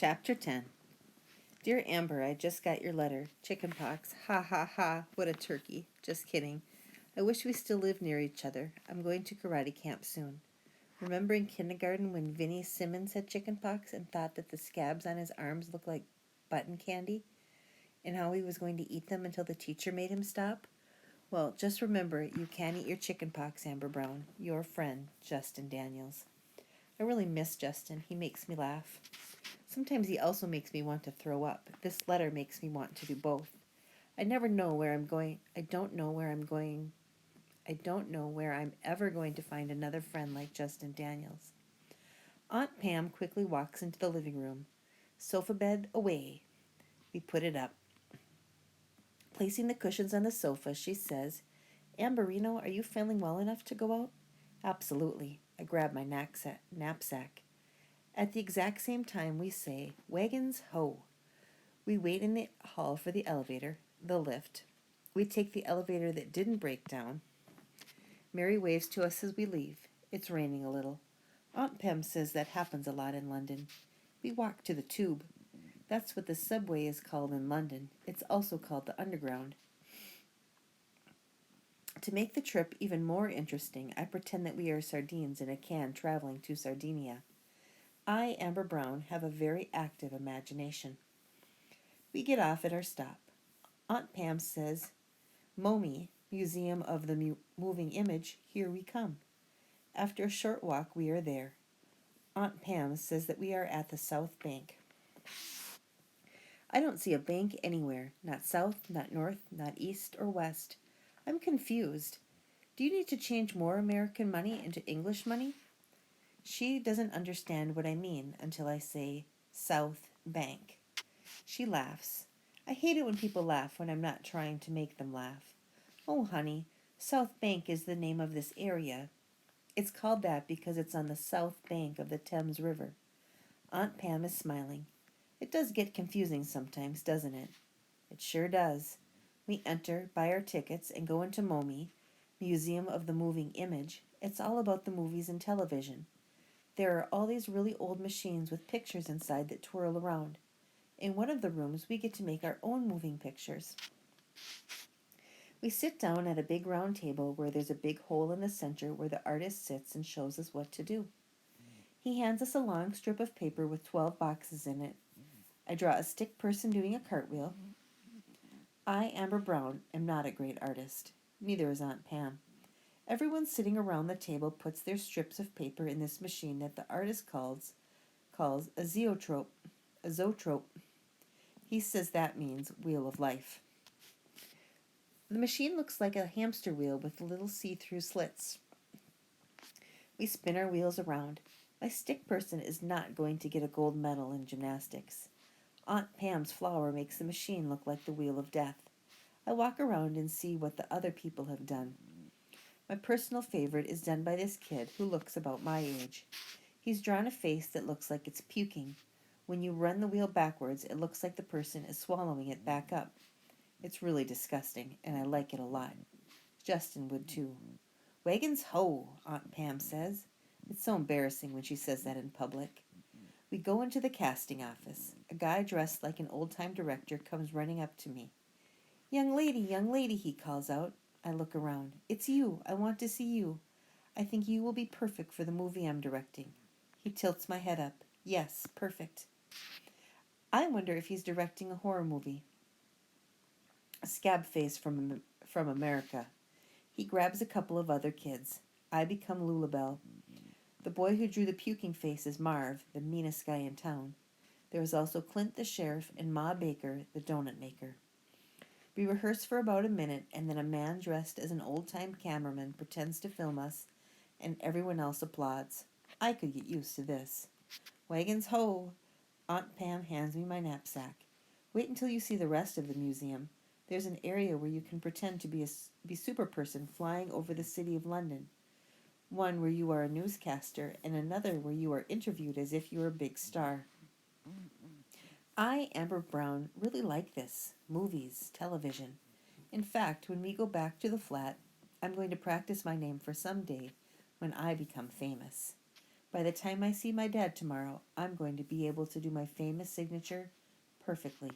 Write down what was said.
Chapter 10. Dear Amber, I just got your letter. Chickenpox. Ha ha ha. What a turkey. Just kidding. I wish we still lived near each other. I'm going to karate camp soon. Remember in kindergarten when Vinnie Simmons had chickenpox and thought that the scabs on his arms looked like button candy? And how he was going to eat them until the teacher made him stop? Well, just remember, you can't eat your chickenpox, Amber Brown. Your friend, Justin Daniels. I really miss Justin. He makes me laugh. Sometimes he also makes me want to throw up. This letter makes me want to do both. I never know where I'm going. I don't know where I'm going. I don't know where I'm ever going to find another friend like Justin Daniels. Aunt Pam quickly walks into the living room. Sofa bed away. We put it up. Placing the cushions on the sofa, she says, Amberino, are you feeling well enough to go out? Absolutely. I grab my knapsack. At the exact same time, we say, Wagons ho! We wait in the hall for the elevator, the lift. We take the elevator that didn't break down. Mary waves to us as we leave. It's raining a little. Aunt Pam says that happens a lot in London. We walk to the tube. That's what the subway is called in London. It's also called the Underground. To make the trip even more interesting, I pretend that we are sardines in a can traveling to Sardinia. I, Amber Brown, have a very active imagination. We get off at our stop. Aunt Pam says, MoMI, Museum of the Moving Image, here we come. After a short walk, we are there. Aunt Pam says that we are at the South Bank. I don't see a bank anywhere, not south, not north, not east or west. I'm confused. Do you need to change more American money into English money? She doesn't understand what I mean until I say South Bank. She laughs. I hate it when people laugh when I'm not trying to make them laugh. Oh, honey, South Bank is the name of this area. It's called that because it's on the south bank of the Thames River. Aunt Pam is smiling. It does get confusing sometimes, doesn't it? It sure does. We enter, buy our tickets, and go into MoMI, Museum of the Moving Image. It's all about the movies and television. There are all these really old machines with pictures inside that twirl around. In one of the rooms, we get to make our own moving pictures. We sit down at a big round table where there's a big hole in the center where the artist sits and shows us what to do. He hands us a long strip of paper with 12 boxes in it. I draw a stick person doing a cartwheel. I, Amber Brown, am not a great artist. Neither is Aunt Pam. Everyone sitting around the table puts their strips of paper in this machine that the artist calls a zoetrope. A zoetrope. He says that means wheel of life. The machine looks like a hamster wheel with little see-through slits. We spin our wheels around. My stick person is not going to get a gold medal in gymnastics. Aunt Pam's flower makes the machine look like the wheel of death. I walk around and see what the other people have done. My personal favorite is done by this kid who looks about my age. He's drawn a face that looks like it's puking. When you run the wheel backwards, it looks like the person is swallowing it back up. It's really disgusting, and I like it a lot. Justin would too. Wagons ho, Aunt Pam says. It's so embarrassing when she says that in public. We go into the casting office. A guy dressed like an old-time director comes running up to me. Young lady, he calls out. I look around. It's you. I want to see you. I think you will be perfect for the movie I'm directing. He tilts my head up. Yes, perfect. I wonder if he's directing a horror movie. A scab face from America. He grabs a couple of other kids. I become Lulabelle. The boy who drew the puking face is Marv, the meanest guy in town. There is also Clint the sheriff and Ma Baker, the donut maker. We rehearse for about a minute, and then a man dressed as an old-time cameraman pretends to film us, and everyone else applauds. I could get used to this. Wagons ho! Aunt Pam hands me my knapsack. Wait until you see the rest of the museum. There's an area where you can pretend to be a super person flying over the city of London. One where you are a newscaster, and another where you are interviewed as if you were a big star. I, Amber Brown, really like this. Movies, television. In fact, when we go back to the flat, I'm going to practice my name for some day when I become famous. By the time I see my dad tomorrow, I'm going to be able to do my famous signature perfectly.